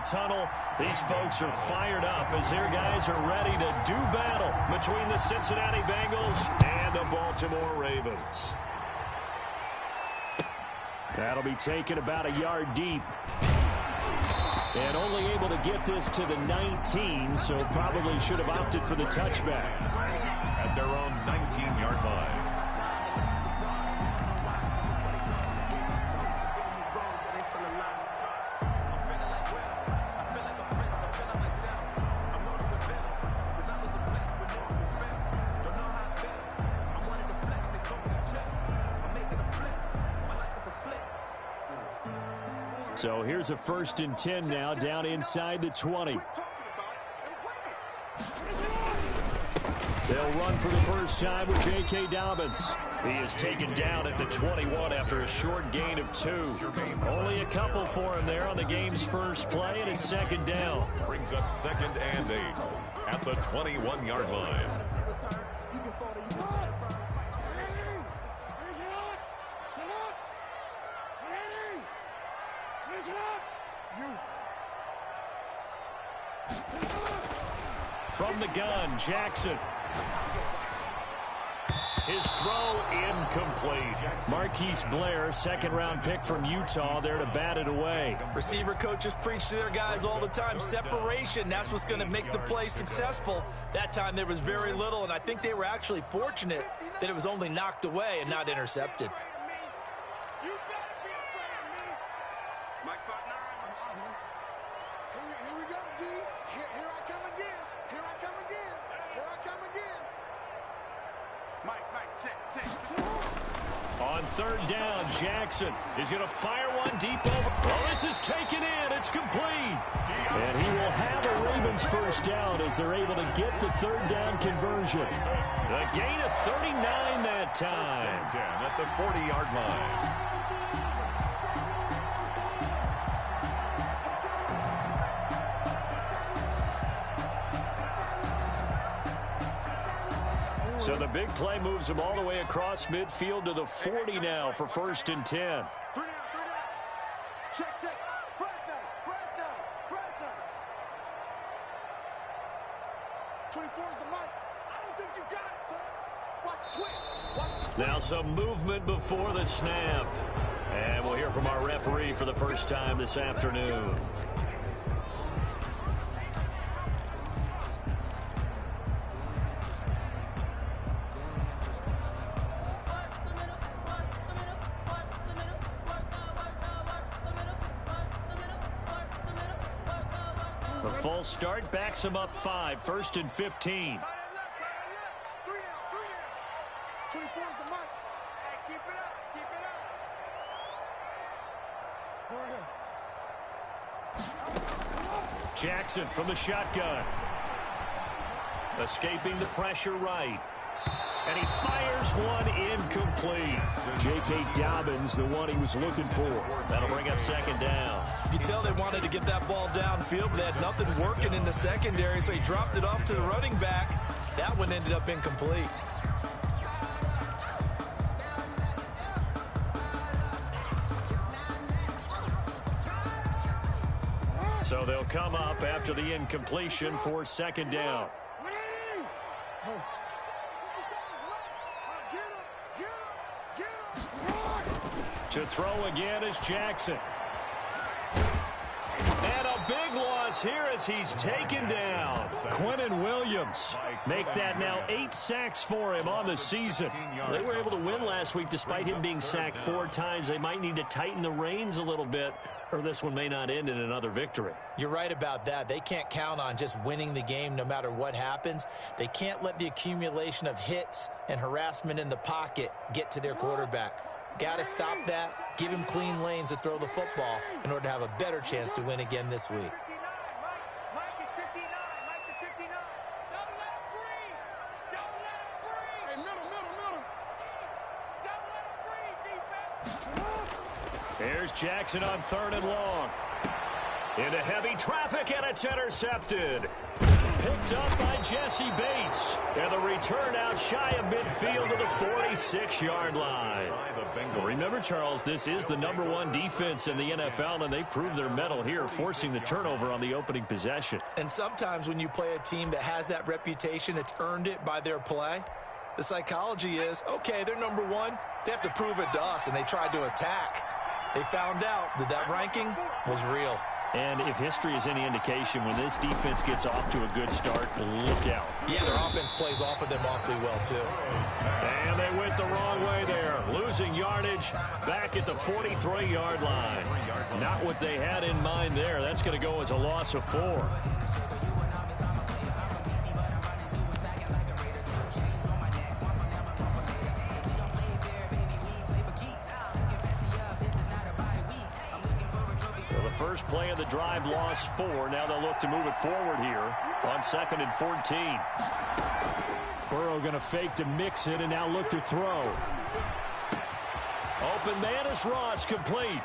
the tunnel. These folks are fired up as their guys are ready to do battle between the Cincinnati Bengals and the Baltimore Ravens. That'll be taken about a yard deep. And only able to get this to the 19, so probably should have opted for the touchback. At their own 19-yard line. So here's a 1st and 10 now, down inside the 20. They'll run for the first time with J.K. Dobbins. He is taken down at the 21 after a short gain of 2. Only a couple for him there on the game's first play, and it's 2nd down. Brings up 2nd and 8 at the 21-yard line. From the gun, Jackson. His throw incomplete. Marquise Blair, 2nd-round pick from Utah, there to bat it away. Receiver coaches preach to their guys all the time. Separation, that's what's going to make the play successful. That time there was very little, and I think they were actually fortunate that it was only knocked away and not intercepted. On 3rd down, Jackson is going to fire one deep over. Well, this is taken in. It's complete. And he will have a Ravens first down as they're able to get the 3rd down conversion. The gain of 39 that time. 1st and 10 at the 40-yard line. So the big play moves him all the way across midfield to the 40 now for 1st and 10. 3 down. Check. Press down. 24 is the mic. I don't think you got it, son. Watch quick. Now some movement before the snap. And we'll hear from our referee for the first time this afternoon. The full start backs him up 5, 1st and 15. 24 is the mic. Hey, keep it up. Jackson from the shotgun. Escaping the pressure right. And he fires one incomplete. J.K. Dobbins, the one he was looking for. That'll bring up 2nd down. You can tell they wanted to get that ball downfield, but they had nothing working in the secondary, so he dropped it off to the running back. That one ended up incomplete. So they'll come up after the incompletion for 2nd down. To throw again is Jackson. And a big loss here as he's taken down. Quinnen Williams. Make that now 8 sacks for him on the season. They were able to win last week despite him being sacked 4 times. They might need to tighten the reins a little bit, or this one may not end in another victory. You're right about that. They can't count on just winning the game no matter what happens. They can't let the accumulation of hits and harassment in the pocket get to their quarterback. Got to stop that, give him clean lanes to throw the football in order to have a better chance to win again this week. Mike is 59. Mike is 59. Don't let him breathe. Don't let him breathe. Hey, middle. Don't let him breathe, defense. Here's Jackson on 3rd and long. Into heavy traffic, and it's intercepted. Picked up by Jesse Bates. And the return out shy of midfield to the 46-yard line. Well, remember, Charles, this is the #1 defense in the NFL, and they proved their mettle here, forcing the turnover on the opening possession. And sometimes when you play a team that has that reputation, it's earned it by their play. The psychology is, okay, they're #1. They have to prove it to us, and they tried to attack. They found out that that ranking was real. And if history is any indication, when this defense gets off to a good start, look out. Yeah, their offense plays off of them awfully well, too. And they went the wrong way there, losing yardage back at the 43-yard line. Not what they had in mind there. That's going to go as a loss of 4. First play of the drive, lost 4. Now they'll look to move it forward here on 2nd and 14. Burrow going to fake to mix it and now look to throw. Open man is Ross, complete.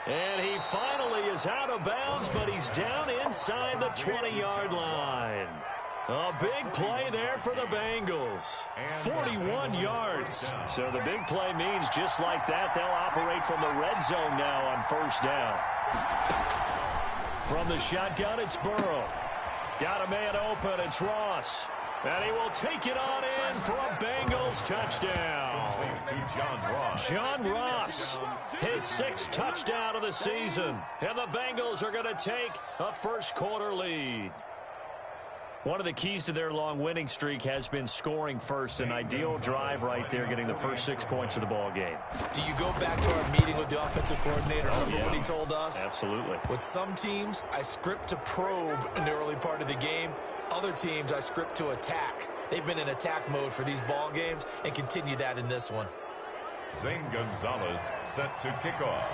And he finally is out of bounds, but he's down inside the 20-yard line. A big play there for the Bengals. 41 yards. So the big play means just like that, they'll operate from the red zone now on first down. From the shotgun, it's Burrow. Got a man open, it's Ross. And he will take it on in for a Bengals touchdown. John Ross, his 6th touchdown of the season. And the Bengals are going to take a first-quarter lead. One of the keys to their long winning streak has been scoring first. An ideal drive right there, getting the first 6 points of the ball game. Do you go back to our meeting with the offensive coordinator? Remember what he told us? Absolutely. With some teams, I script to probe in the early part of the game. Other teams, I script to attack. They've been in attack mode for these ball games and continue that in this one. Zane Gonzalez set to kick off.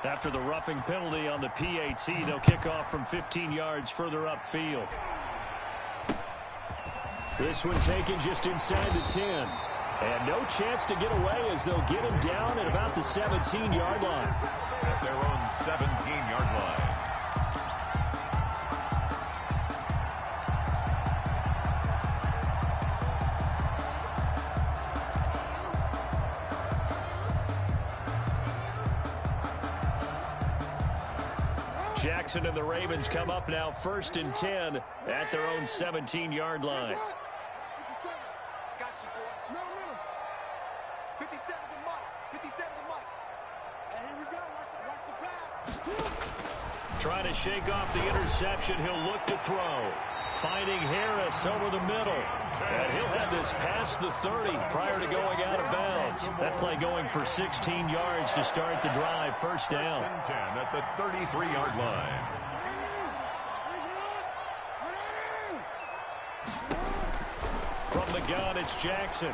After the roughing penalty on the PAT, they'll kick off from 15 yards further upfield. This one taken just inside the 10. And no chance to get away as they'll get him down at about the 17-yard line. At their own 17-yard line. Jackson and the Ravens come up now 1st and 10 at their own 17-yard line. Trying to shake off the interception. He'll look to throw. Finding Harris over the middle. And he'll have this past the 30 prior to going out of bounds. That play going for 16 yards to start the drive. First down. 10 at the 33-yard line. From the gun, it's Jackson.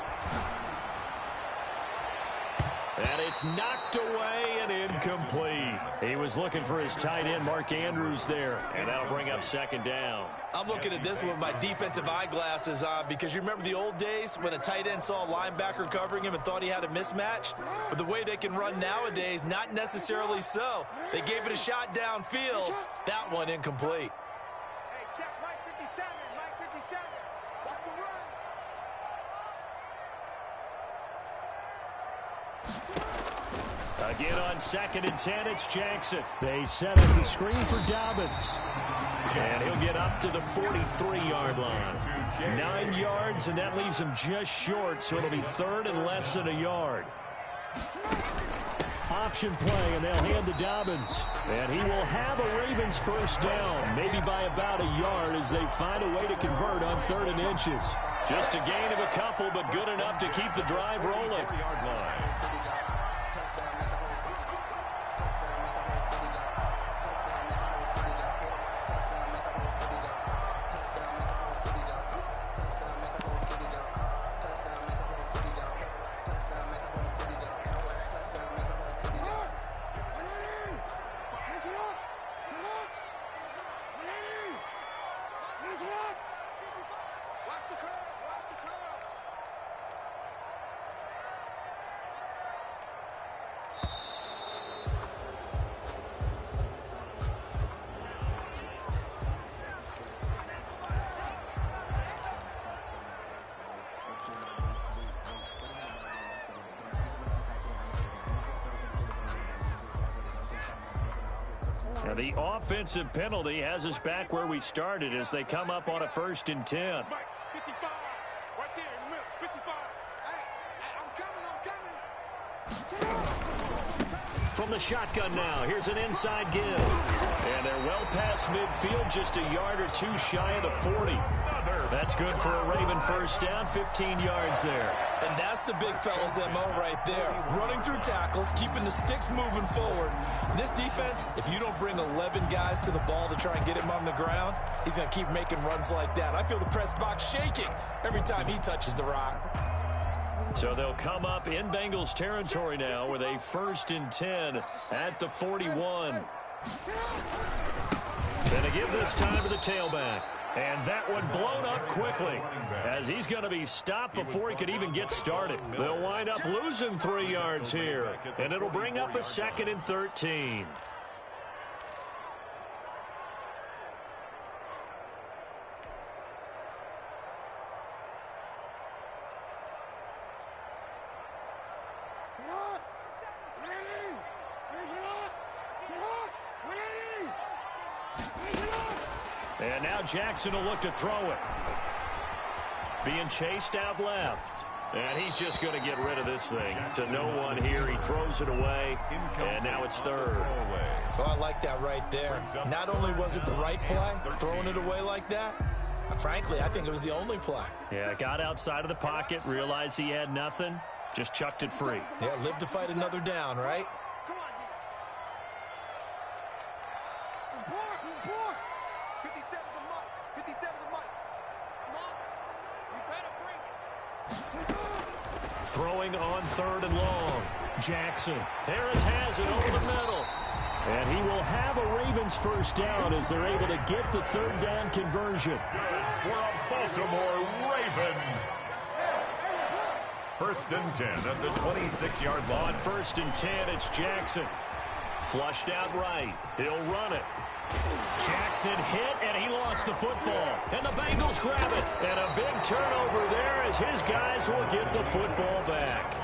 And it's knocked away and incomplete. He was looking for his tight end, Mark Andrews, there. And that'll bring up 2nd down. I'm looking at this with my defensive eyeglasses on because you remember the old days when a tight end saw a linebacker covering him and thought he had a mismatch? But the way they can run nowadays, not necessarily so. They gave it a shot downfield. That one incomplete. Hey, check Mike 57, Mike 57. Watch the run. Again on 2nd and 10, it's Jackson. They set up the screen for Dobbins. And he'll get up to the 43-yard line. 9 yards, and that leaves him just short, so it'll be 3rd and less than a yard. Option play, and they'll hand to Dobbins. And he will have a Ravens first down, maybe by about a yard as they find a way to convert on 3rd and inches. Just a gain of a couple, but good enough to keep the drive rolling. Now the offensive penalty has us back where we started as they come up on a 1st and 10. 55. Right there in the middle. 55. Hey, I'm coming. From the shotgun now, here's an inside give. And they're well past midfield, just a yard or two shy of the 40. That's good for a Raven first down, 15 yards there. And that's the big fella's MO right there. Running through tackles, keeping the sticks moving forward. This defense, if you don't bring 11 guys to the ball to try and get him on the ground, he's going to keep making runs like that. I feel the press box shaking every time he touches the rock. So they'll come up in Bengals territory now with a 1st and 10 at the 41. Then a give this time to the tailback. And that one blown up quickly as he's going to be stopped before he could even get started. They'll wind up losing 3 yards here, and it'll bring up a 2nd and 13. And now Jackson will look to throw it. Being chased out left. And he's just going to get rid of this thing to no one here. He throws it away, and now it's 3rd. Oh, I like that right there. Not only was it the right play, throwing it away like that, frankly, I think it was the only play. Yeah, got outside of the pocket, realized he had nothing, just chucked it free. Yeah, live to fight another down, right? Throwing on 3rd and long. Jackson. Harris has it over the middle. And he will have a Ravens first down as they're able to get the 3rd down conversion. For a Baltimore Raven. 1st and 10 at the 26-yard line. On 1st and 10, it's Jackson. Flushed out right. He'll run it. Jackson hit, and he lost the football. And the Bengals grab it. And a big turnover there as his guys will get the football back.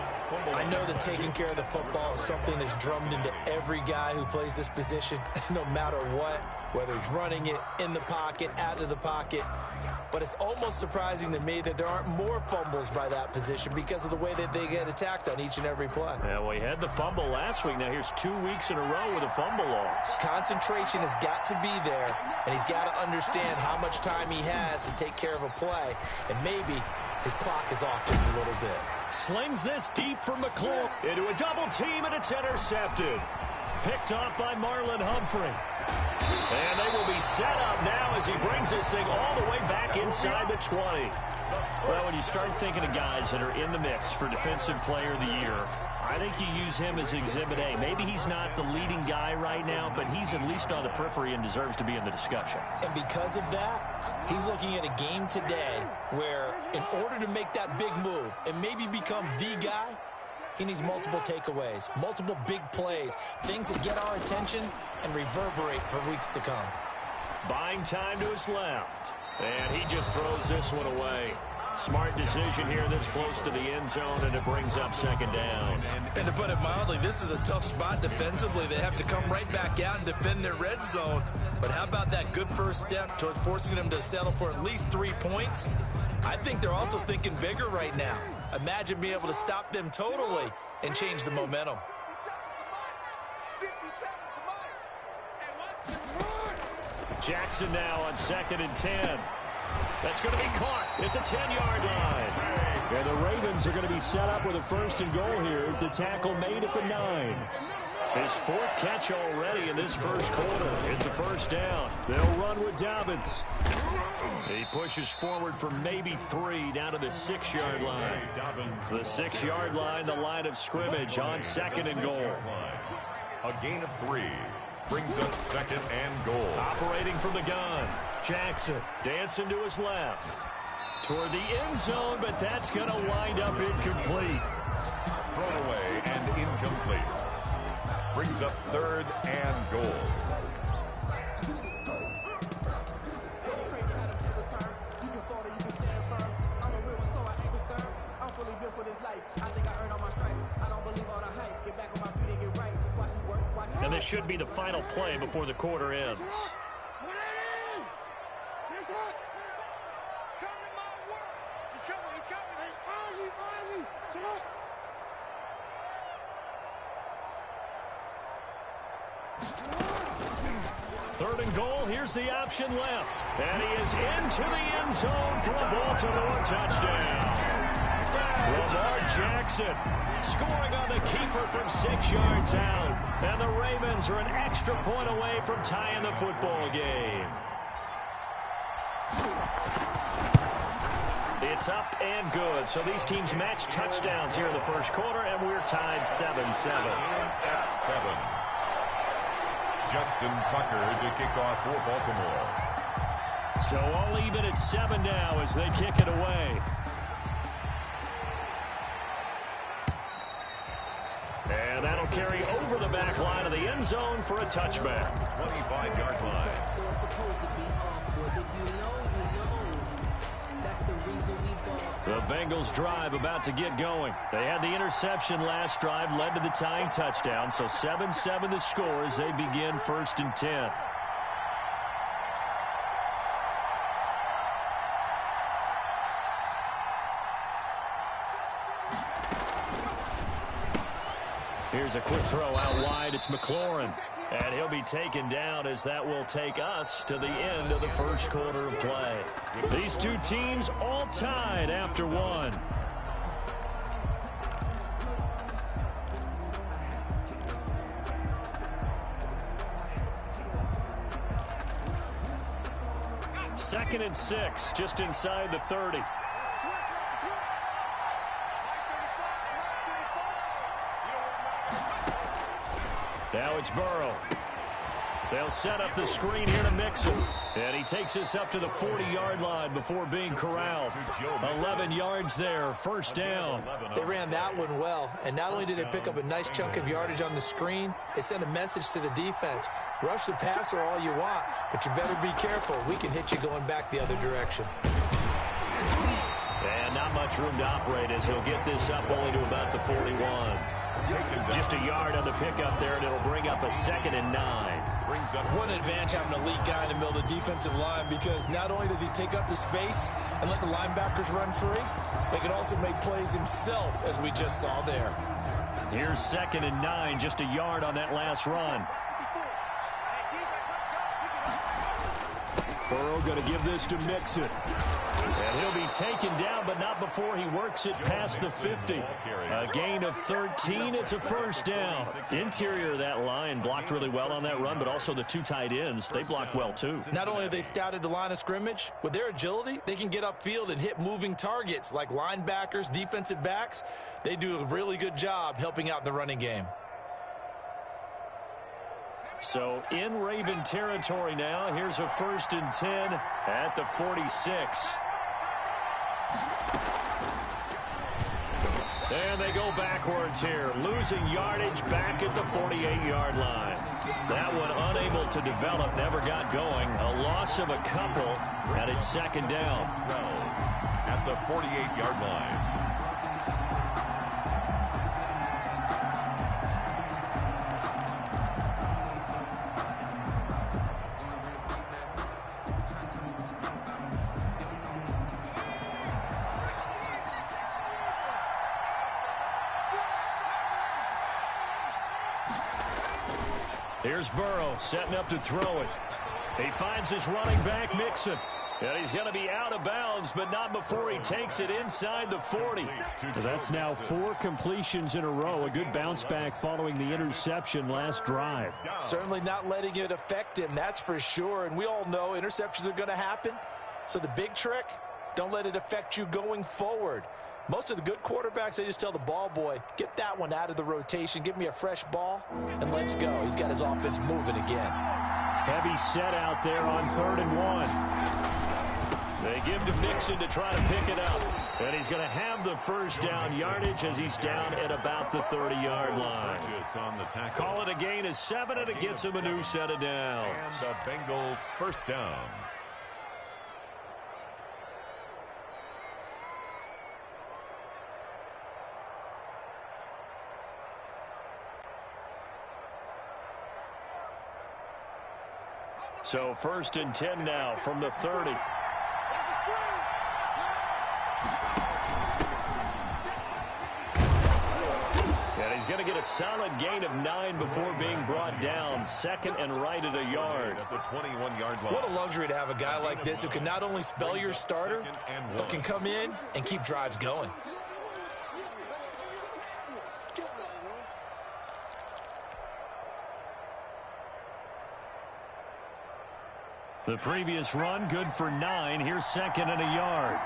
I know that taking care of the football is something that's drummed into every guy who plays this position, no matter what, whether he's running it, in the pocket, out of the pocket. But it's almost surprising to me that there aren't more fumbles by that position because of the way that they get attacked on each and every play. Yeah, well, he had the fumble last week. Now here's 2 weeks in a row with a fumble loss. Concentration has got to be there, and he's got to understand how much time he has to take care of a play, and maybe his clock is off just a little bit. Slings this deep from McClure into a double team, and it's intercepted. Picked off by Marlon Humphrey. And they will be set up now as he brings this thing all the way back inside the 20. Well, when you start thinking of guys that are in the mix for Defensive Player of the Year, I think you use him as Exhibit A. Maybe he's not the leading guy right now, but he's at least on the periphery and deserves to be in the discussion. And because of that, he's looking at a game today where in order to make that big move and maybe become the guy, he needs multiple takeaways, multiple big plays, things that get our attention and reverberate for weeks to come. Buying time to his left. And he just throws this one away. Smart decision here this close to the end zone, and it brings up 2nd down. And to put it mildly, this is a tough spot defensively. They have to come right back out and defend their red zone. But how about that good first step towards forcing them to settle for at least 3 points? I think they're also thinking bigger right now. Imagine being able to stop them totally and change the momentum. Jackson now on 2nd and 10. That's going to be caught at the 10-yard line. And the Ravens are going to be set up with a 1st and goal here as the tackle made at the 9. His 4th catch already in this first quarter. It's a 1st down. They'll run with Dobbins. He pushes forward for maybe 3 down to the 6-yard line. The 6-yard line, the line of scrimmage on 2nd and goal. A gain of 3 brings up 2nd and goal. Operating from the gun. Jackson dancing to his left. Toward the end zone, but that's going to wind up incomplete. Thrown away and incomplete. Brings up 3rd and goal. And this should be the final play before the quarter ends. Third and goal, here's the option left. And he is into the end zone for a Baltimore touchdown. Lamar Jackson scoring on the keeper from 6 yards out. And the Ravens are an extra point away from tying the football game. It's up and good. So these teams match touchdowns here in the first quarter, and we're tied 7-7. At 7. Justin Tucker to kick off for Baltimore. So all even at 7 now as they kick it away. And that'll carry over the back line of the end zone for a touchback. 25-yard line. The Bengals drive about to get going. They had the interception last drive, led to the tying touchdown. So 7-7 the score as they begin 1st and 10. Here's a quick throw out wide. It's McLaurin. And he'll be taken down as that will take us to the end of the first quarter of play. These two teams all tied after one. Second and 6, just inside the 30. Now it's Burrow. They'll set up the screen here to Mixon. And he takes us up to the 40-yard line before being corralled. 11 yards there, first down. They ran that one well. And not only did they pick up a nice chunk of yardage on the screen, they sent a message to the defense. Rush the passer all you want, but you better be careful. We can hit you going back the other direction. And not much room to operate as he'll get this up only to about the 41. Just a yard on the pickup there, and it'll bring up a 2nd and 9. What an advantage having an elite guy in the middle of the defensive line, because not only does he take up the space and let the linebackers run free, but he can also make plays himself, as we just saw there. Here's 2nd and 9, just a yard on that last run. Burrow going to give this to Mixon. And he'll be taken down, but not before he works it past the 50. A gain of 13. It's a first down. Interior of that line blocked really well on that run, but also the two tight ends, they blocked well too. Not only have they scouted the line of scrimmage, with their agility, they can get upfield and hit moving targets like linebackers, defensive backs. They do a really good job helping out in the running game. So in Raven territory now. Here's a 1st and 10 at the 46. And they go backwards here, losing yardage back at the 48-yard line. That one unable to develop, never got going. A loss of a couple, and it's 2nd down. At the 48-yard line. Here's Burrow setting up to throw it. He finds his running back, Mixon. And he's going to be out of bounds, but not before he takes it inside the 40. So that's now 4 completions in a row. A good bounce back following the interception last drive. Certainly not letting it affect him, that's for sure. And we all know interceptions are going to happen. So the big trick, don't let it affect you going forward. Most of the good quarterbacks, they just tell the ball boy, get that one out of the rotation, give me a fresh ball, and let's go. He's got his offense moving again. Heavy set out there on 3rd and 1. They give to Mixon to try to pick it up. And he's going to have the first down yardage as he's down at about the 30-yard line. Call it a gain of 7, and it gets him a new set of downs. And the Bengals first down. So 1st and 10 now from the 30. And he's going to get a solid gain of 9 before being brought down. 2nd and right at a yard. At the 21-yard line. What a luxury to have a guy like this who can not only spell your starter, but can come in and keep drives going. The previous run, good for 9. Here's 2nd and a yard.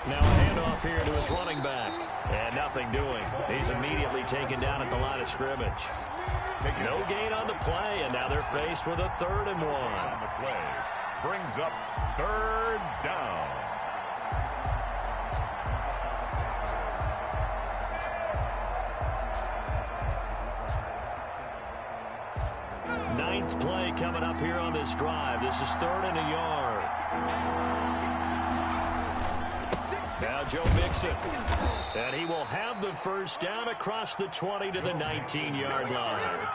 Now a handoff here to his running back. And nothing doing. He's immediately taken down at the line of scrimmage. No gain on the play, and now they're faced with a 3rd and 1. On the play. Brings up 3rd down. Ninth play coming up here on this drive. This is 3rd and a yard. Now Joe Mixon. And he will have the 1st down across the 20 to the 19-yard line.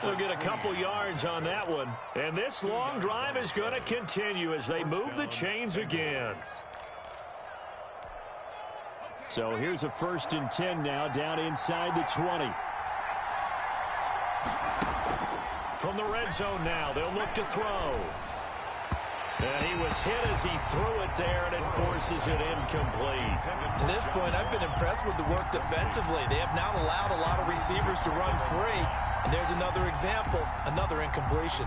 We'll get a couple yards on that one. And this long drive is going to continue as they move the chains again. So here's a 1st and 10 now down inside the 20. From the red zone now, they'll look to throw. And he was hit as he threw it there, and it forces it incomplete. To this point, I've been impressed with the work defensively. They have not allowed a lot of receivers to run free. And there's another example, another incompletion.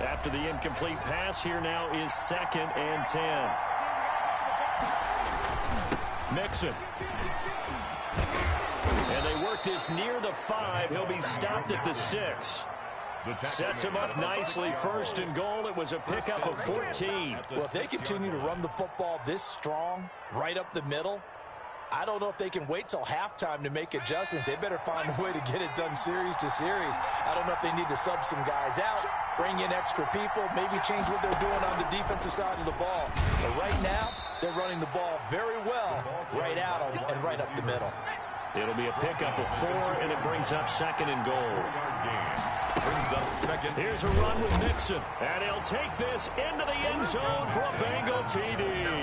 After the incomplete pass, here now is 2nd and 10. Mixon. And they work this near the 5. He'll be stopped at the 6. Sets him up nicely. 1st and goal. It was a pickup of 14. Well, if they continue to run the football this strong, right up the middle, I don't know if they can wait till halftime to make adjustments. They better find a way to get it done series to series. I don't know if they need to sub some guys out, bring in extra people, maybe change what they're doing on the defensive side of the ball. But right now, they're running the ball very well right out and right up the middle. It'll be a pickup of 4, and it brings up 2nd and goal. Brings up 2nd. Here's a run with Mixon, and he'll take this into the end zone for a Bengal TD.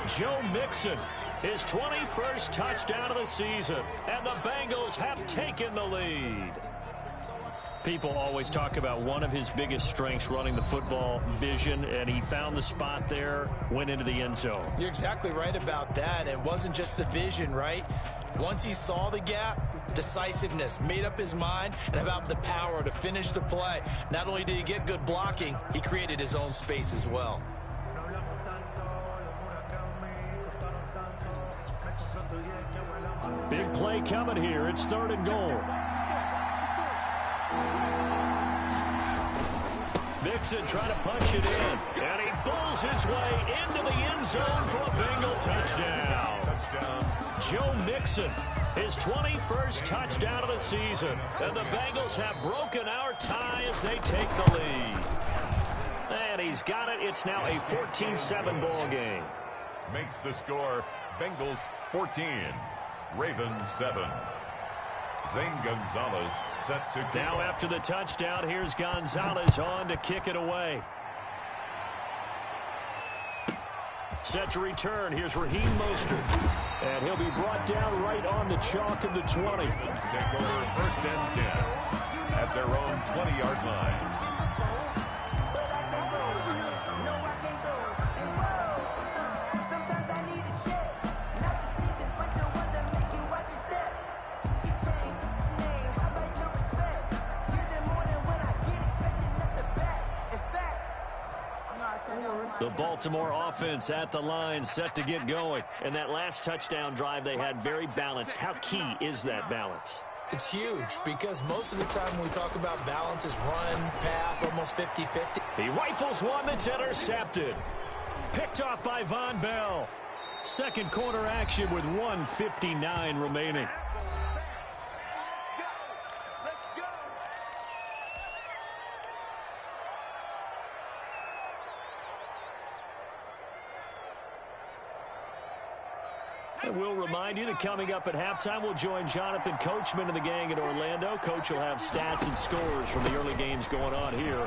Joe Mixon, his 21st touchdown of the season, and the Bengals have taken the lead. People always talk about one of his biggest strengths running the football, vision, and he found the spot there, went into the end zone. You're exactly right about that. It wasn't just the vision, right? Once he saw the gap, decisiveness, made up his mind, and about the power to finish the play. Not only did he get good blocking, he created his own space as well. Big play coming here. It's 3rd and goal. Mixon trying to punch it in, and he bulls his way into the end zone for a Bengal touchdown. Joe Mixon, his 21st touchdown of the season, and the Bengals have broken our tie as they take the lead. And he's got it. It's now a 14-7 ball game. Makes the score Bengals 14, Ravens 7. Zane Gonzalez set to kick. Now after the touchdown, here's Gonzalez on to kick it away. Set to return. Here's Raheem Mostert. And he'll be brought down right on the chalk of the 20. Take over 1st and 10 at their own 20-yard line. The Baltimore offense at the line, set to get going. And that last touchdown drive they had, very balanced. How key is that balance? It's huge because most of the time when we talk about balance is run, pass, almost 50-50. He rifles one that's intercepted. Picked off by Von Bell. Second quarter action with 1:59 remaining. And we'll remind you that coming up at halftime, we'll join Jonathan Coachman and the gang in Orlando. Coach will have stats and scores from the early games going on here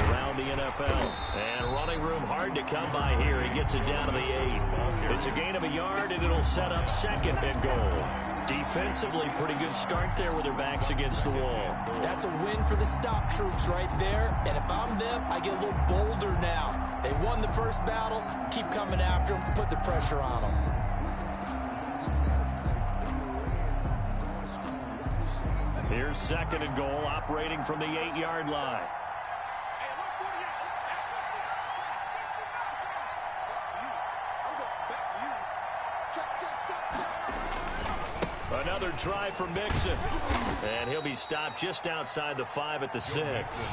around the NFL. And running room hard to come by here. He gets it down to the 8. It's a gain of a yard, and it'll set up second and goal. Defensively, pretty good start there with their backs against the wall. That's a win for the stop troops right there. And if I'm them, I get a little bolder now. They won the first battle. Keep coming after them. Put the pressure on them. Here's second and goal, operating from the 8-yard line. Another try for Mixon. And he'll be stopped just outside the 5 at the 6.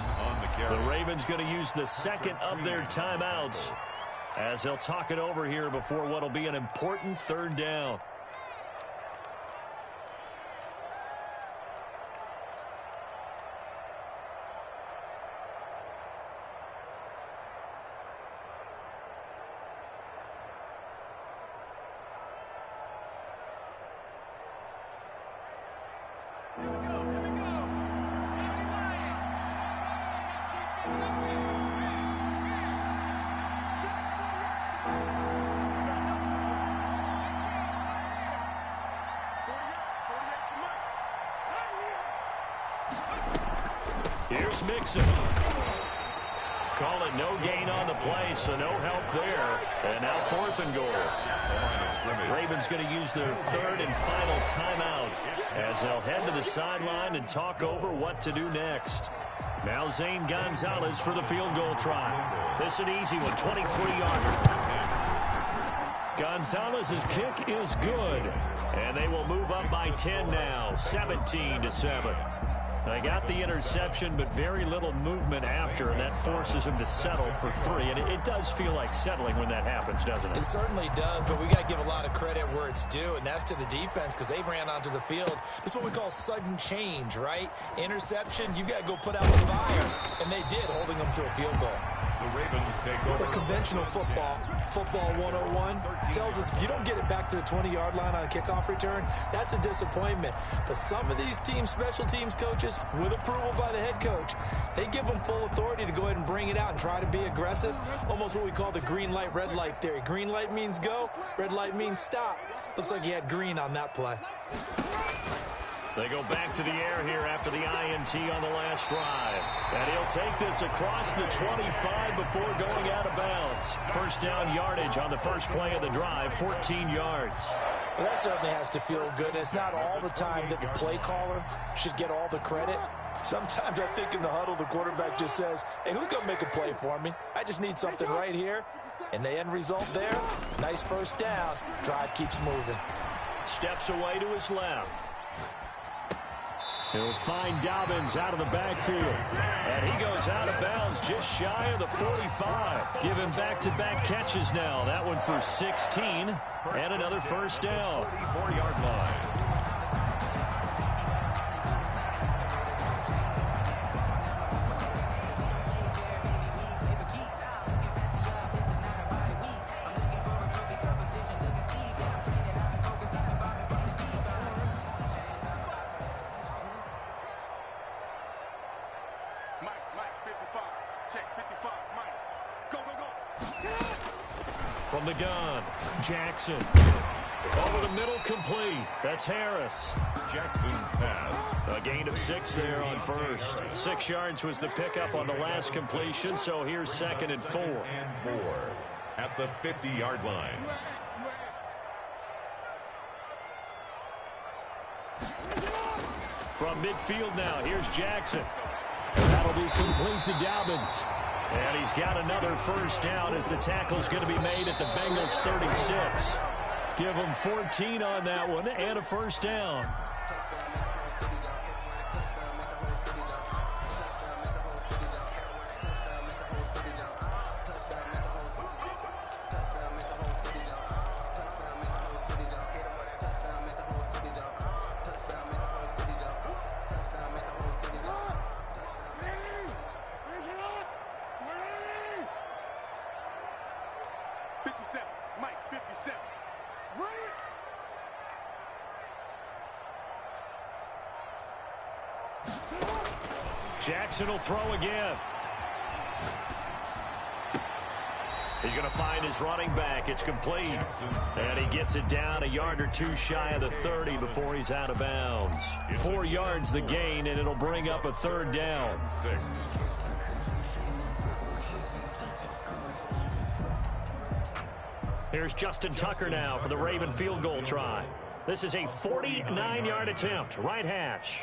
The Ravens going to use the second of their timeouts as they'll talk it over here before what will be an important third down. Here's Mixon. Call it no gain on the play, so no help there. And now 4th and goal. Ravens going to use their third and final timeout as they'll head to the sideline and talk over what to do next. Now Zane Gonzalez for the field goal try. This an easy one, 23-yarder. Gonzalez's kick is good. And they will move up by 10 now, 17-7. They got the interception, but very little movement after, and that forces them to settle for 3. And it does feel like settling when that happens, doesn't it? It certainly does, but we got to give a lot of credit where it's due, and that's to the defense because they ran onto the field. This is what we call sudden change, right? Interception, you got to go put out the fire, and they did, holding them to a field goal. The Ravens take over. But conventional football 101, tells us if you don't get it back to the 20-yard line on a kickoff return, that's a disappointment. But some of these teams, special teams coaches, with approval by the head coach, they give them full authority to go ahead and bring it out and try to be aggressive. Almost what we call the green light, red light theory. Green light means go, red light means stop. Looks like he had green on that play. They go back to the air here after the INT on the last drive. And he'll take this across the 25 before going out of bounds. First down yardage on the first play of the drive, 14 yards. Well, that certainly has to feel good. And it's not all the time that the play caller should get all the credit. Sometimes I think in the huddle, the quarterback just says, hey, who's going to make a play for me? I just need something right here. And the end result there, nice first down. Drive keeps moving. Steps away to his left. He'll find Dobbins out of the backfield. And he goes out of bounds just shy of the 45. Giving back-to-back catches now. That one for 16 and another first down. 44-yard line. From the gun, Jackson. Over the middle, complete. That's Harris. Jackson's pass. A gain of 6 there on first. 6 yards was the pickup on the last completion, so here's 2nd and 4. And 4 at the 50-yard line. From midfield now, here's Jackson. That'll be complete to Dobbins. And he's got another first down as the tackle's going to be made at the Bengals 36. Give them 14 on that one and a first down. Jackson will throw again. He's going to find his running back. It's complete. And he gets it down a yard or two shy of the 30 before he's out of bounds. 4 yards the gain, and it'll bring up a third down. Here's Justin Tucker now for the Raven field goal try. This is a 49-yard attempt, right hash.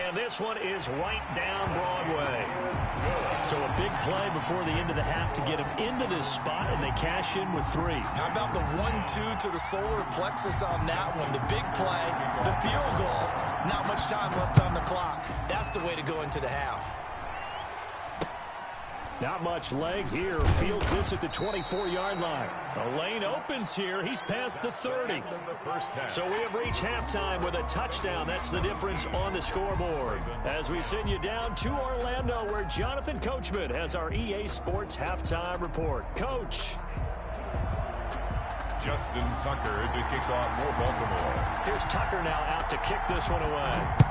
And this one is right down Broadway. So a big play before the end of the half to get him into this spot, and they cash in with 3. How about the 1-2 to the solar plexus on that one? The big play, the field goal. Not much time left on the clock. That's the way to go into the half. Not much leg here. Fields this at the 24-yard line. The lane opens here. He's past the 30. So we have reached halftime with a touchdown. That's the difference on the scoreboard. As we send you down to Orlando, where Jonathan Coachman has our EA Sports halftime report. Coach. Justin Tucker to kick off for Baltimore. Here's Tucker now out to kick this one away.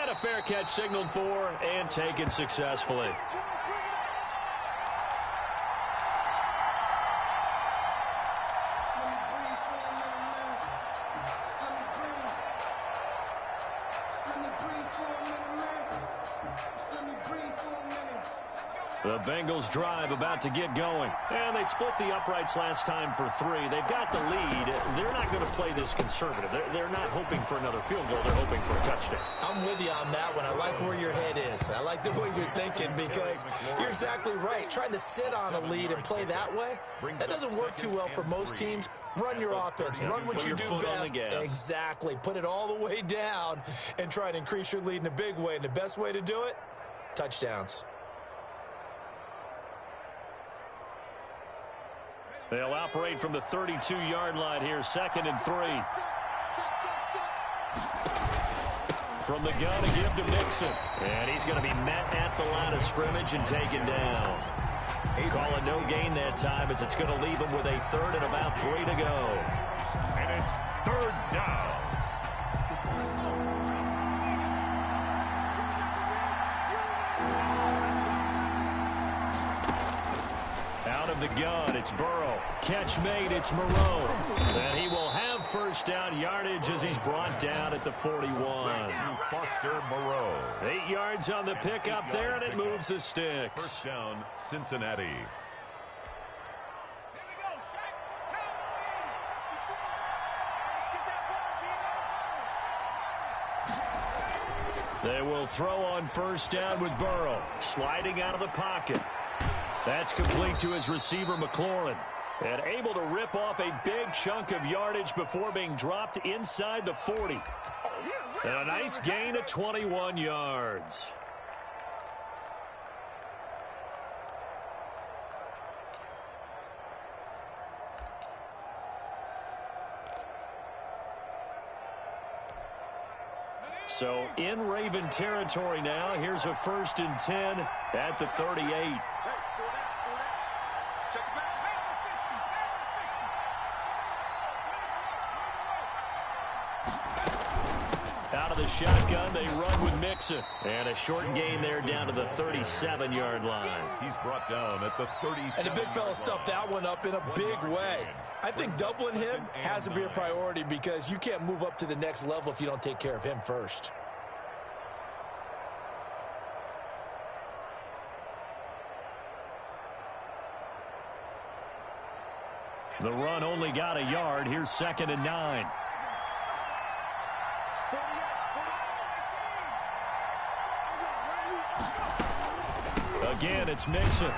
And a fair catch signaled for and taken successfully. The Bengals drive about to get going. And they split the uprights last time for 3. They've got the lead. They're not going to play this conservative. They're not hoping for another field goal. They're hoping for a touchdown. I'm with you on that one. I like where your head is. I like the way you're thinking, because you're exactly right. Trying to sit on a lead and play that way, that doesn't work too well for most teams. Run your offense. Run what you do best. Exactly. Put it all the way down and try and increase your lead in a big way. And the best way to do it, touchdowns. They'll operate from the 32-yard line here, 2nd and 3. From the gun, a give to Mixon. And he's going to be met at the line of scrimmage and taken down. Call a no gain that time, as it's going to leave him with a 3rd and about 3 to go. And it's 3rd down. Out of the gun, it's Burrow. Catch made, it's Moreau. And he will have 1st down yardage as he's brought down at the 41. Foster Moreau. 8 yards on the pickup there, and it moves the sticks. 1st down, Cincinnati. They will throw on 1st down with Burrow. Sliding out of the pocket. That's complete to his receiver, McLaurin. And able to rip off a big chunk of yardage before being dropped inside the 40. And a nice gain of 21 yards. So in Raven territory now. Here's a 1st and 10 at the 38. Out of the shotgun, they run with Mixon. And a short gain there down to the 37-yard line. He's brought down at the 37. And the big fella stuffed that one up in a big way. I think doubling him has to be a priority, because you can't move up to the next level if you don't take care of him first. The run only got a yard. Here's 2nd and 9. Again, it's Mixon.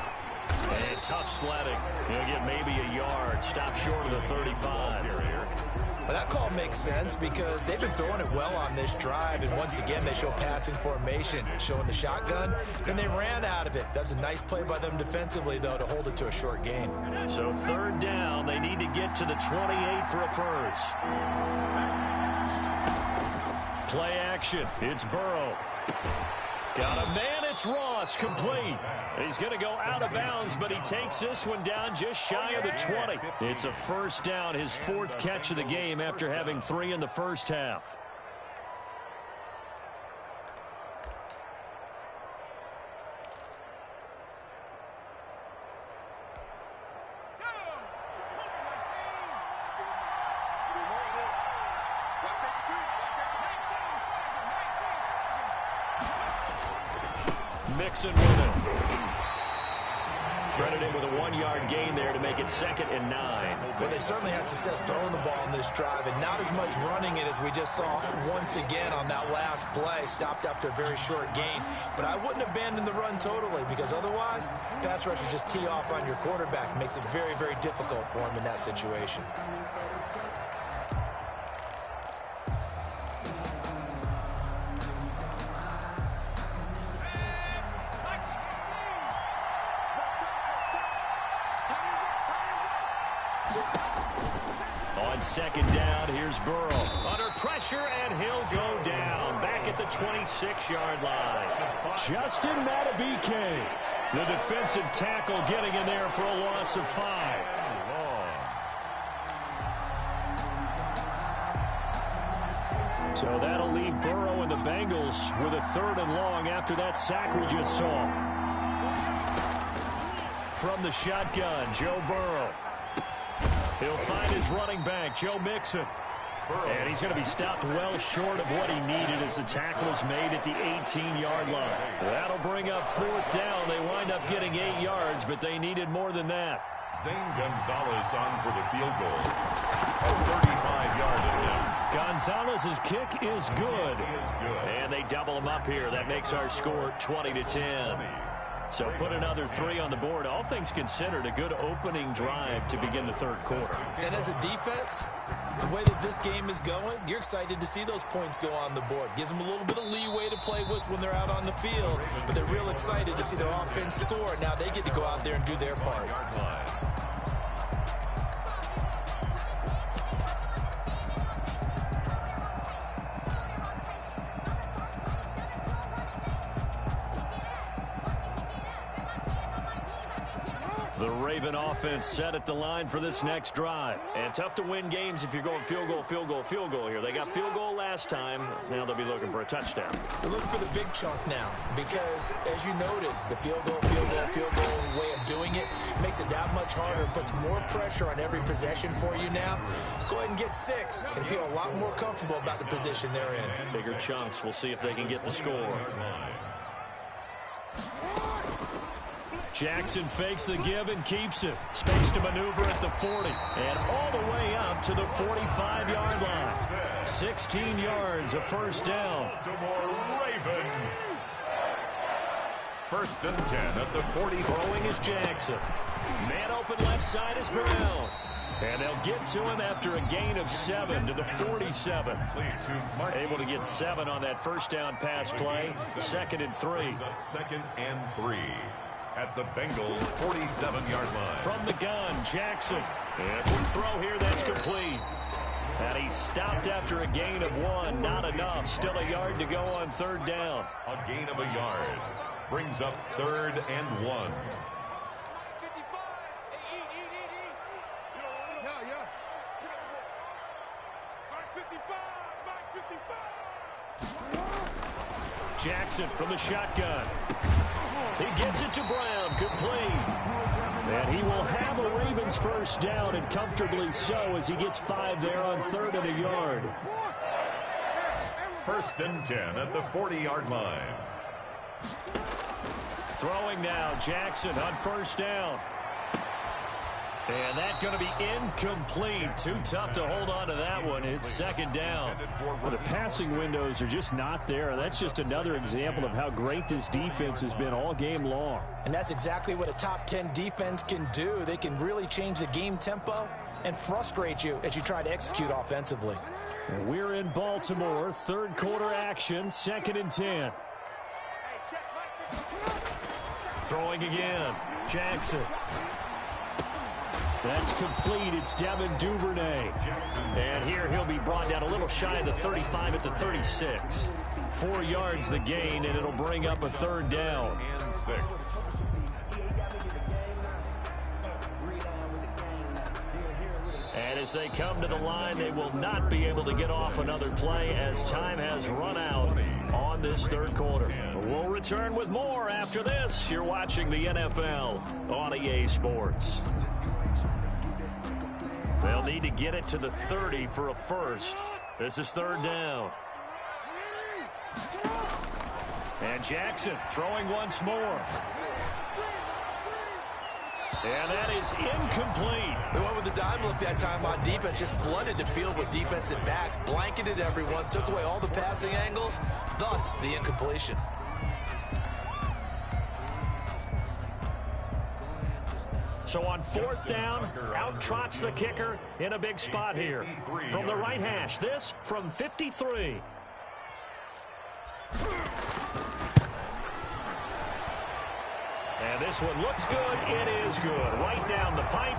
And tough sledding. He'll get maybe a yard. Stop short of the 35. Well, that call makes sense, because they've been throwing it well on this drive. And once again, they show passing formation, showing the shotgun. And they ran out of it. That's a nice play by them defensively, though, to hold it to a short gain. So 3rd down. They need to get to the 28 for a 1st. Play action. It's Burrow. Got a man at It's Ross, complete. He's going to go out of bounds, but he takes this one down just shy of the 20. It's a first down, his 4th catch of the game after having 3 in the first half. Mixon with it. Credited with a 1-yard gain there to make it 2nd and 9. Well, they certainly had success throwing the ball on this drive, and not as much running it as we just saw once again on that last play. Stopped after a very short gain. But I wouldn't abandon the run totally, because otherwise, pass rushers just tee off on your quarterback. Makes it very, very difficult for him in that situation. On 2nd down, here's Burrow. Under pressure, and he'll go down. Back at the 26-yard line. Justin Madubuike, the defensive tackle, getting in there for a loss of 5. So that'll leave Burrow and the Bengals with a 3rd and long after that sack we just saw. From the shotgun, Joe Burrow. He'll find his running back, Joe Mixon. And he's going to be stopped well short of what he needed as the tackle is made at the 18-yard line. That'll bring up 4th down. They wind up getting 8 yards, but they needed more than that. Zane Gonzalez on for the field goal. A 35-yard attempt. Gonzalez's kick is good. And they double him up here. That makes our score 20-10. So put another 3 on the board. All things considered, a good opening drive to begin the 3rd quarter. And as a defense, the way that this game is going, you're excited to see those points go on the board. Gives them a little bit of leeway to play with when they're out on the field. But they're real excited to see their offense score. Now they get to go out there and do their part. The Raven offense set at the line for this next drive. And tough to win games if you're going field goal, field goal, field goal here. They got field goal last time. Now they'll be looking for a touchdown. They're looking for the big chunk now because, as you noted, the field goal way of doing it makes it that much harder and puts more pressure on every possession for you now. Go ahead and get 6 and feel a lot more comfortable about the position they're in. Bigger chunks. We'll see if they can get the score. Jackson fakes the give and keeps it. Space to maneuver at the 40. And all the way up to the 45-yard line. 16 yards, a first down. Raven. 1st and 10 at the 40. Throwing is Jackson. Man open left side is Brown. And they'll get to him after a gain of 7 to the 47. Able to get 7 on that first down pass play. 2nd and 3. 2nd and 3. At the Bengals' 47-yard line. From the gun, Jackson. And we throw here that's complete. And he stopped after a gain of 1. Not enough. Still a yard to go on 3rd down. A gain of a yard. Brings up 3rd and 1. Jackson from the shotgun. He gets it to Brown, complete. And he will have a Ravens first down, and comfortably so as he gets 5 there on 3rd and a yard. 1st and 10 at the 40-yard line. Throwing now, Jackson on 1st down. And that's going to be incomplete. Too tough to hold on to that one. It's 2nd down. Well, the passing windows are just not there. That's just another example of how great this defense has been all game long. And that's exactly what a top 10 defense can do. They can really change the game tempo and frustrate you as you try to execute offensively. We're in Baltimore. 3rd quarter action. 2nd and 10. Throwing again. Jackson. That's complete. It's Devin Duvernay. And here he'll be brought down a little shy of the 35 at the 36. 4 yards the gain, and it'll bring up a 3rd down. And 6. And as they come to the line, they will not be able to get off another play as time has run out on this 3rd quarter. We'll return with more after this. You're watching the NFL on EA Sports. They'll need to get it to the 30 for a first. This is 3rd down. And Jackson throwing once more. And that is incomplete. We went with the dime look that time on defense, just flooded the field with defensive backs, blanketed everyone, took away all the passing angles, thus the incompletion. So on 4th down, out trots the kicker in a big spot here. From the right hash, this from 53. And this one looks good. It is good. Right down the pipe.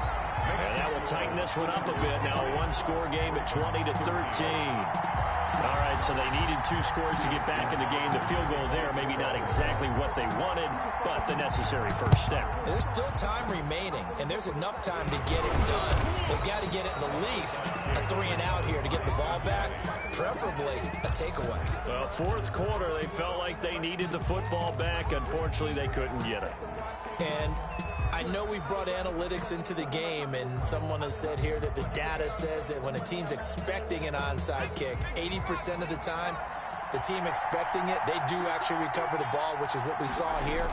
And that will tighten this one up a bit. Now a 1-score game at 20-13. All right, so they needed 2 scores to get back in the game. The field goal there, maybe not exactly what they wanted, but the necessary first step. There's still time remaining, and there's enough time to get it done. They've got to get it the least a 3-and-out here to get the ball back, preferably a takeaway. Well, 4th quarter, they felt like they needed the football back. Unfortunately, they couldn't get it. And I know we brought analytics into the game, and someone has said here that the data says that when a team's expecting an onside kick, 80% of the time, the team expecting it, they do actually recover the ball, which is what we saw here.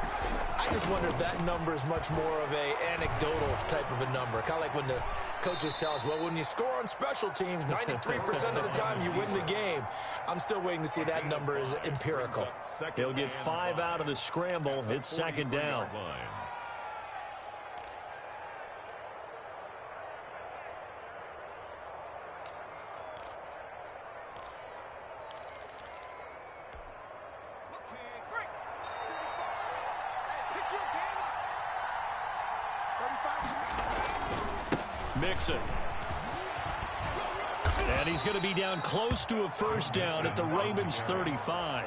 I just wonder if that number is much more of a anecdotal type of a number. Kind of like when the coaches tell us, well, when you score on special teams, 93% of the time you win the game. I'm still waiting to see that number is empirical. He'll get 5 out of the scramble. It's 2nd down. Mixon. And he's going to be down close to a first down at the Ravens 35.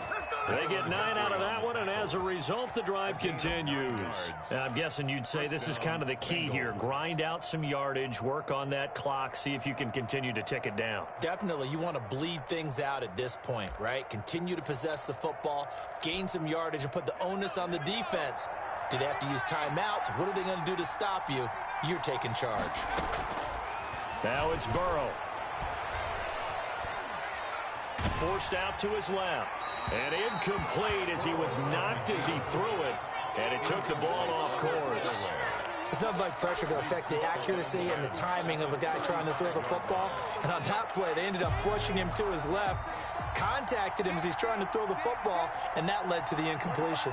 They get 9 out of that one, and as a result, the drive continues. And I'm guessing you'd say this is kind of the key here. Grind out some yardage, work on that clock, see if you can continue to tick it down. Definitely, you want to bleed things out at this point, right? Continue to possess the football, gain some yardage, and put the onus on the defense. Do they have to use timeouts? What are they going to do to stop you? You're taking charge. Now it's Burrow. Forced out to his left. And incomplete as he was knocked as he threw it. And it took the ball off course. There's nothing like pressure to affect the accuracy and the timing of a guy trying to throw the football. And on that play, they ended up flushing him to his left, contacted him as he's trying to throw the football, and that led to the incompletion.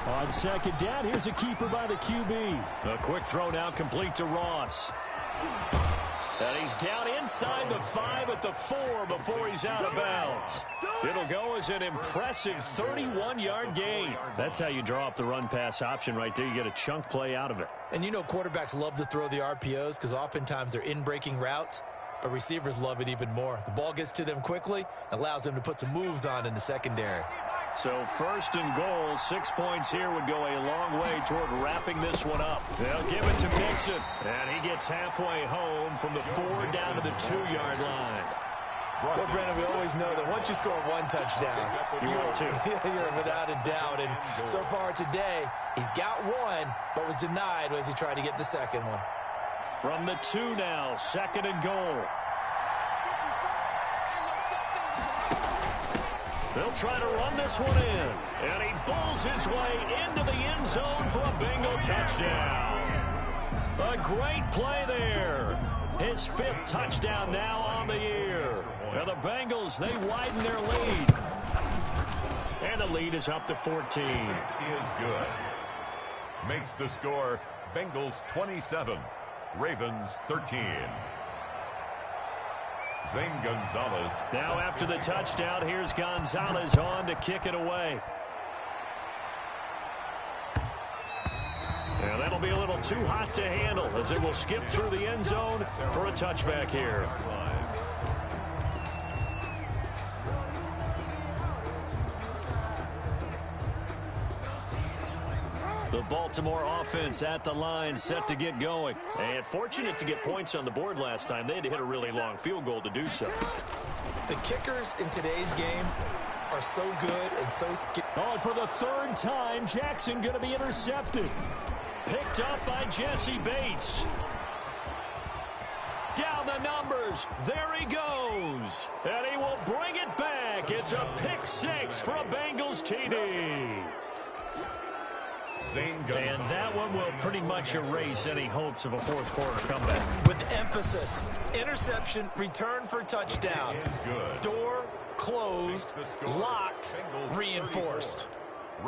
On 2nd down, here's a keeper by the QB. A quick throw now complete to Ross. And he's down inside the 5 at the 4 before he's out of bounds. It'll go as an impressive 31-yard gain. That's how you draw up the run-pass option right there. You get a chunk play out of it. And you know quarterbacks love to throw the RPOs because oftentimes they're in-breaking routes, but receivers love it even more. The ball gets to them quickly, allows them to put some moves on in the secondary. So 1st and goal, 6 points here would go a long way toward wrapping this one up. They'll give it to Mixon, and he gets halfway home from the 4 down to the 2-yard line. Well, Brandon, we always know that once you score 1 touchdown, you're without a doubt. And so far today, he's got 1, but was denied as he tried to get the 2nd one. From the 2 now, 2nd and goal. They'll try to run this one in. And he bulls his way into the end zone for a bingo touchdown. A great play there. His 5th touchdown now on the year. And the Bengals, they widen their lead. And the lead is up to 14. Is good. Makes the score Bengals 27, Ravens 13. Zane Gonzalez. Now after the touchdown, here's Gonzalez on to kick it away. And that'll be a little too hot to handle as it will skip through the end zone for a touchback here. The Baltimore offense at the line, set to get going. And fortunate to get points on the board last time. They had to hit a really long field goal to do so. The kickers in today's game are so good and so skilled. Oh, and for the third time, Jackson going to be intercepted. Picked up by Jesse Bates. Down the numbers. There he goes. And he will bring it back. It's a pick six for a Bengals TD. And that one will pretty much erase any hopes of a fourth quarter comeback. With emphasis, interception, return for touchdown. Door closed, locked, reinforced.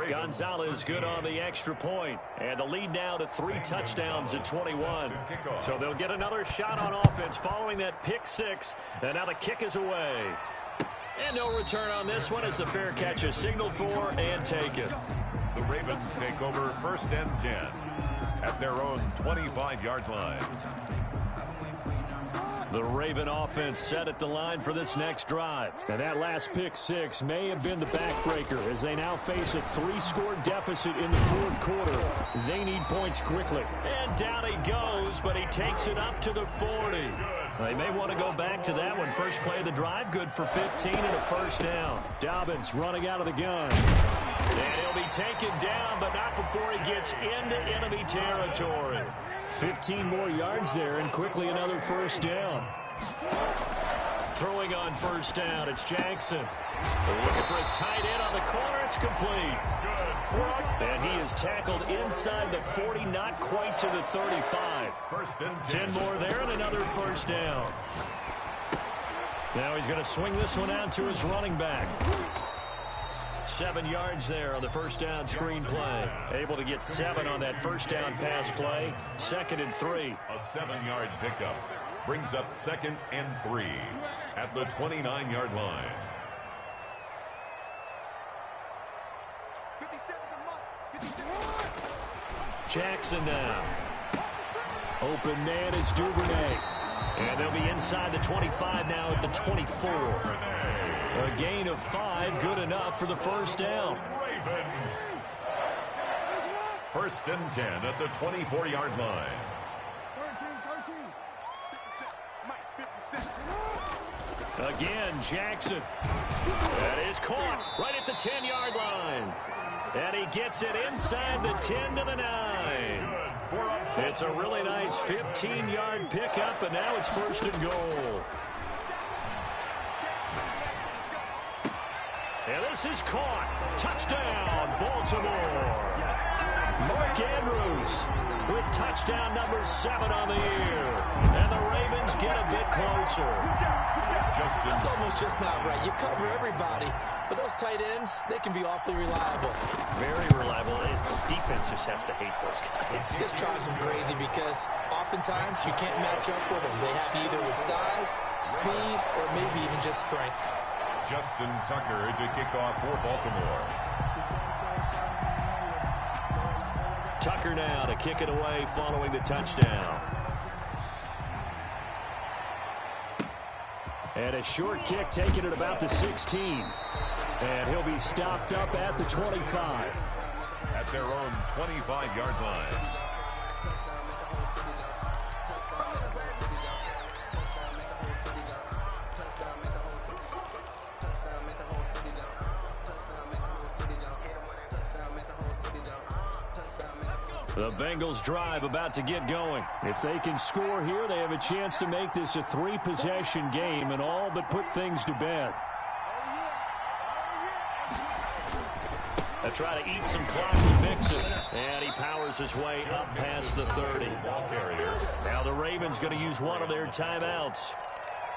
Gonzalez good on the extra point. And the lead now to 3 touchdowns at 21. So they'll get another shot on offense following that pick six. And now the kick is away. And no return on this one as the fair catch is signaled for and taken. The Ravens take over 1st and 10 at their own 25-yard line. The Raven offense set at the line for this next drive. And that last pick six may have been the backbreaker as they now face a 3-score deficit in the fourth quarter. They need points quickly. And down he goes, but he takes it up to the 40. They may want to go back to that one. First play of the drive, good for 15 and a first down. Dobbins running out of the gun. And he'll be taken down, but not before he gets into enemy territory. 15 more yards there, and quickly another first down. Throwing on first down, it's Jackson. Looking for his tight end on the corner, it's complete. And he is tackled inside the 40, not quite to the 35. 10 more there and another first down. Now he's going to swing this one out to his running back. 7 yards there on the first down screen play. Able to get 7 on that first down pass play. 2nd and 3. A 7-yard pickup brings up 2nd and 3 at the 29-yard line. Jackson now. Open man is Duvernay. And they'll be inside the 25 now at the 24. A gain of 5, good enough for the first down. 1st and 10 at the 24-yard line. Again, Jackson. That is caught right at the 10-yard line. And he gets it inside the 10 to the 9. It's a really nice 15-yard pickup, and now it's 1st and goal. And this is caught. Touchdown, Baltimore. Mark Andrews with touchdown number 7 on the year. And the Ravens get a bit closer. That's almost just not right. You cover everybody, but those tight ends, they can be awfully reliable. Very reliable. Defense just has to hate those guys. It just drives them crazy because oftentimes you can't match up with them. They have either with size, speed, or maybe even just strength. Justin Tucker to kick off for Baltimore. Tucker now to kick it away following the touchdown. And a short kick taken at about the 16. And he'll be stopped up at the 25. At their own 25-yard line. The Bengals drive about to get going. If they can score here, they have a chance to make this a 3-possession game and all but put things to bed. They try to eat some clock with Mixon. And he powers his way up past the 30. Now the Ravens going to use one of their timeouts.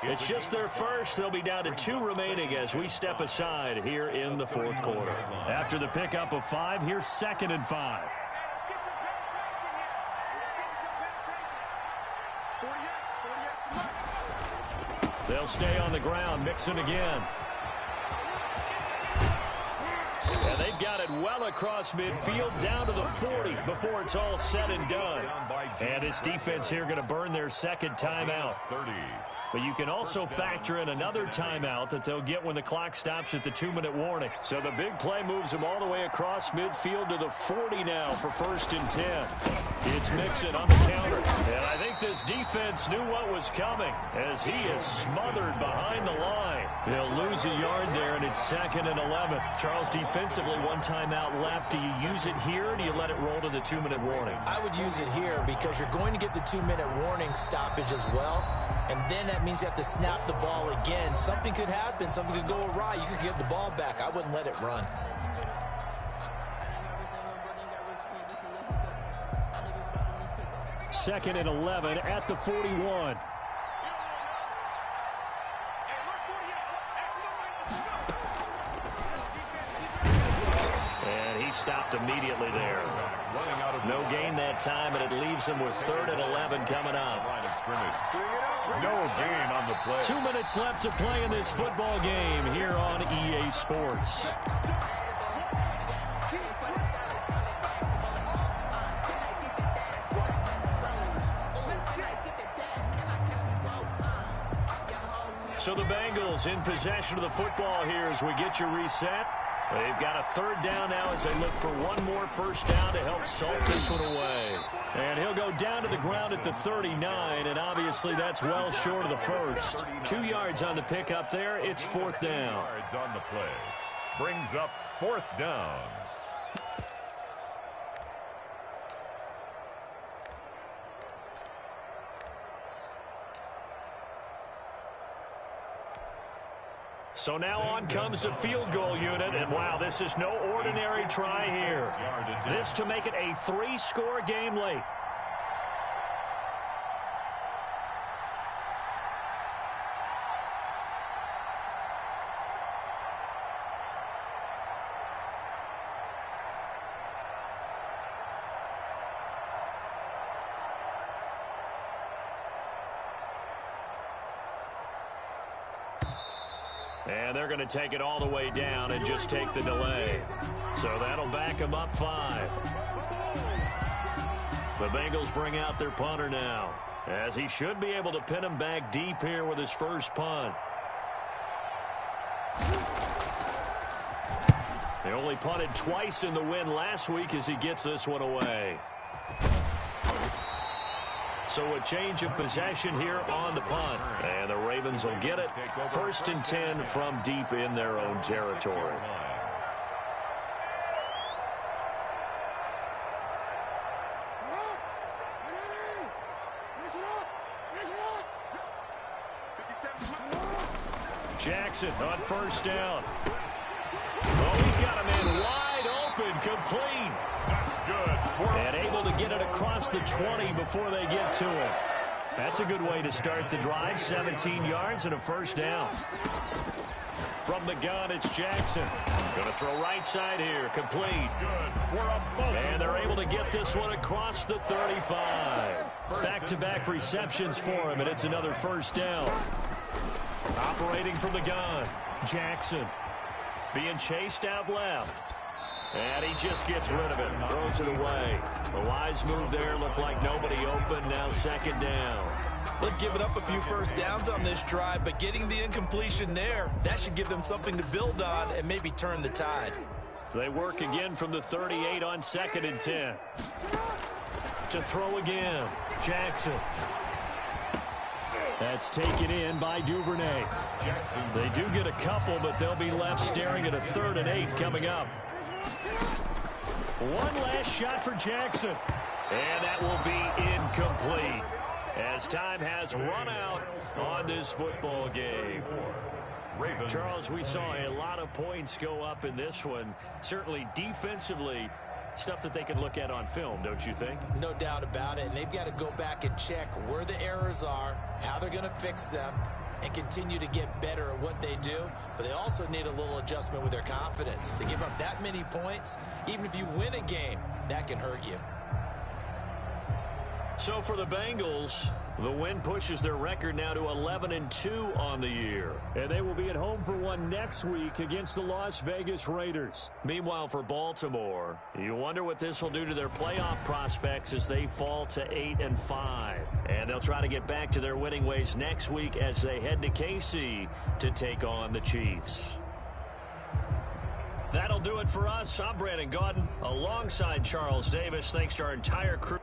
It's just their first. They'll be down to 2 remaining as we step aside here in the fourth quarter. After the pickup of 5, here's 2nd and 5. They'll stay on the ground. Mixon again. And they've got it well across midfield down to the 40 before it's all said and done. And this defense here going to burn their 2nd timeout. But you can also factor in another timeout that they'll get when the clock stops at the 2-minute warning. So the big play moves them all the way across midfield to the 40 now for 1st and 10. It's Mixon on the counter. And I think this defense knew what was coming as he is smothered behind the line. They'll lose a yard there, and it's 2nd and 11. Charles, defensively, 1 timeout left. Do you use it here, or do you let it roll to the 2-minute warning? I would use it here because you're going to get the 2-minute warning stoppage as well. And then that means you have to snap the ball again. Something could happen. Something could go awry. You could get the ball back. I wouldn't let it run. Second and 11 at the 41. And he stopped immediately there. No gain that time, and it leaves him with 3rd and 11 coming up. No gain on the play. 2 minutes left to play in this football game here on EA Sports. So the Bengals in possession of the football here as we get you reset. They've got a 3rd down now as they look for one more 1st down to help salt this one away. And he'll go down to the ground at the 39, and obviously that's well short of the 1st. 2 yards on the pickup there. It's 4th down. Yards on the play. Brings up 4th down. So now on comes the field goal unit, and wow, this is no ordinary try here. This to make it a 3-score game late. And they're going to take it all the way down and just take the delay. So that'll back them up 5. The Bengals bring out their punter now, as he should be able to pin him back deep here with his first punt. They only punted twice in the win last week as he gets this one away. So a change of possession here on the punt. And the Ravens will get it. 1st and 10 from deep in their own territory. Jackson on 1st down. Oh, he's got a man wide open, complete. That's good. And able to get it across the 20 before they get to it. That's a good way to start the drive. 17 yards and a 1st down. From the gun, it's Jackson. Going to throw right side here. Complete. And they're able to get this one across the 35. Back-to-back receptions for him, and it's another 1st down. Operating from the gun, Jackson. Being chased out left. And he just gets rid of it and throws it away. A wise move there. Looked like nobody open. Now 2nd down. They've given up a few 1st downs on this drive, but getting the incompletion there, that should give them something to build on and maybe turn the tide. They work again from the 38 on 2nd and 10. To throw again, Jackson. That's taken in by Duvernay. They do get a couple, but they'll be left staring at a 3rd and 8 coming up. One last shot for Jackson. And that will be incomplete, as time has run out on this football game. Charles, we saw a lot of points go up in this one. Certainly defensively, stuff that they can look at on film, don't you think? No doubt about it. And they've got to go back and check where the errors are, how they're going to fix them, and continue to get better at what they do. But they also need a little adjustment with their confidence. To give up that many points, even if you win a game, that can hurt you. So for the Bengals, the win pushes their record now to 11-2 on the year. And they will be at home for one next week against the Las Vegas Raiders. Meanwhile, for Baltimore, you wonder what this will do to their playoff prospects as they fall to 8-5. And they'll try to get back to their winning ways next week as they head to KC to take on the Chiefs. That'll do it for us. I'm Brandon Gaudin alongside Charles Davis. Thanks to our entire crew.